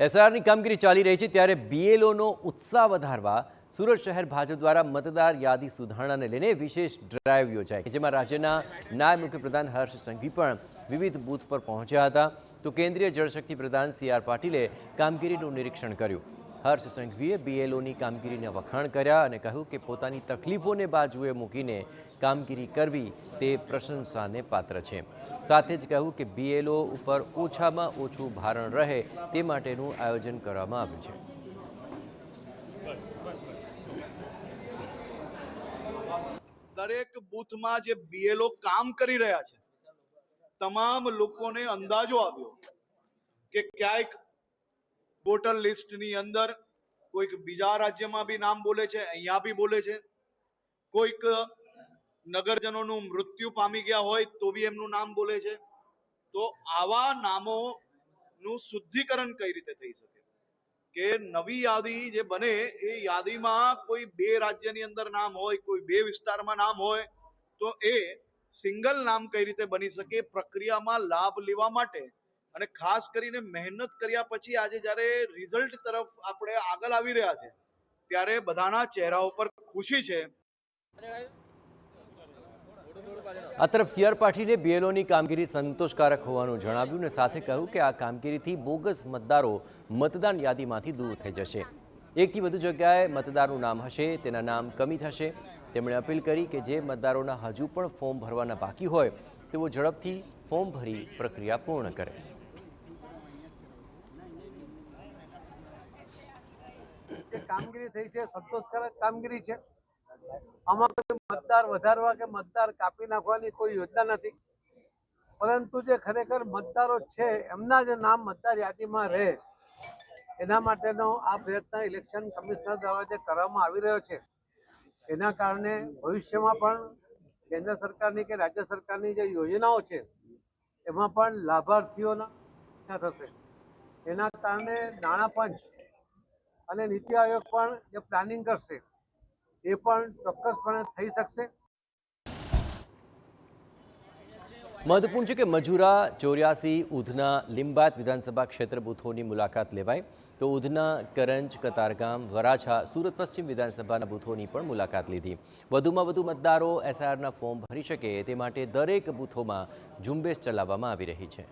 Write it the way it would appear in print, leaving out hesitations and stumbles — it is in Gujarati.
એસઆરની કામગીરી ચાલી રહી છે ત્યારે બીએલઓનો ઉત્સાહ વધારવા સુરત શહેર ભાજપ દ્વારા મતદાર યાદી સુધારણાને લઈને વિશેષ ડ્રાઈવ યોજાઈ, જેમાં રાજ્યના નાયબ મુખ્યપ્રધાન હર્ષ સંઘવી પણ વિવિધ બૂથ પર પહોંચ્યા હતા. તો કેન્દ્રીય જળશક્તિ પ્રધાન CR પાટીલે કામગીરીનું નિરીક્ષણ કર્યું. હર્ષ સંઘવીએ બીએલઓની કામગીરીને વખાણ કર્યા અને કહ્યું કે પોતાની તકલીફોને બાજુએ મૂકીને કામગીરી કરવી તે પ્રશંસાને પાત્ર છે. સાથે જ કહ્યું કે બીએલઓ ઉપર ઓછામાં ઓછું ભારણ રહે તે માટેનું આયોજન કરવામાં આવ્યું છે. દરેક બૂથમાં જે બીએલઓ કામ કરી રહ્યા છે તમામ લોકોને અંદાજો આવ્યો કે ક્યાંક વોટર લિસ્ટની અંદર કોઈક બીજા રાજ્યમાં બી નામ બોલે છે, અહીંયા બી બોલે છે, કોઈક નગરજનોનું મૃત્યુ પામી ગયા હોય તો બી એમનું નામ બોલે છે. તો આવા નામોનું શુદ્ધિકરણ કઈ રીતે થઈ શકે કે નવી યાદી જે બને એ યાદીમાં કોઈ બે રાજ્યની અંદર નામ હોય, કોઈ બે વિસ્તારમાં નામ હોય, તો એ સિંગલ નામ કઈ રીતે બની શકે, પ્રક્રિયામાં લાભ લેવા માટે અને ખાસ કરીને મહેનત કર્યા પછી આજે જ્યારે રિઝલ્ટ તરફ આપણે આગળ આવી રહ્યા છે ત્યારે બધાના ચહેરા ઉપર ખુશી છે. આ તરફ CR પાટીલે બીએલઓની કામગીરી સંતોષકારક હોવાનું જણાવ્યું અને સાથે કહ્યું કે આ કામગીરીથી બોગસ મતદારો મતદાન યાદીમાંથી દૂર થઈ જશે. એકથી વધુ જગ્યાએ મતદારનું નામ હશે તેના નામ કમી થશે. તેમણે અપીલ કરી કે જે મતદારોના હજુ પણ ફોર્મ ભરવાના બાકી હોય તેઓ ઝડપથી ફોર્મ ભરી પ્રક્રિયા પૂર્ણ કરે. કામગીરી થઈ છે, સંતોષકારક કામગીરી છે. આમાં કોઈ મતદાર વધારવા કે મતદાર કાપી નાખવાની કોઈ યોજના નથી, પરંતુ જે ખરેખર મતદારો છે એમના જે નામ મતદાર યાદીમાં રહે એના માટેનો આ પ્રયત્ન ઇલેક્શન કમિશનર દ્વારા જે કરવામાં આવી રહ્યો છે એના કારણે ભવિષ્યમાં પણ કેન્દ્ર સરકારની કે રાજ્ય સરકારની જે યોજનાઓ છે એમાં પણ લાભાર્થીઓના ઈચ્છા થશે. એના કારણે નાણાં પંચ અને નીતિ આયોગ પણ જે પ્લાનિંગ કરશે એ પણ ચોક્કસપણે થઈ શકશે. મહત્વપૂર્ણ છે કે મજૂરા, 84, ઉધના, લિંબાયત વિધાનસભા ક્ષેત્ર બૂથોની મુલાકાત લેવાય. તો ઉધના, કરંજ, કતારગામ, વરાછા, સુરત પશ્ચિમ વિધાનસભાના બૂથોની પણ મુલાકાત લીધી. વધુમાં વધુ મતદારો SIRના ફોર્મ ભરી શકે તે માટે દરેક બૂથોમાં ઝુંબેશ ચલાવવામાં આવી રહી છે.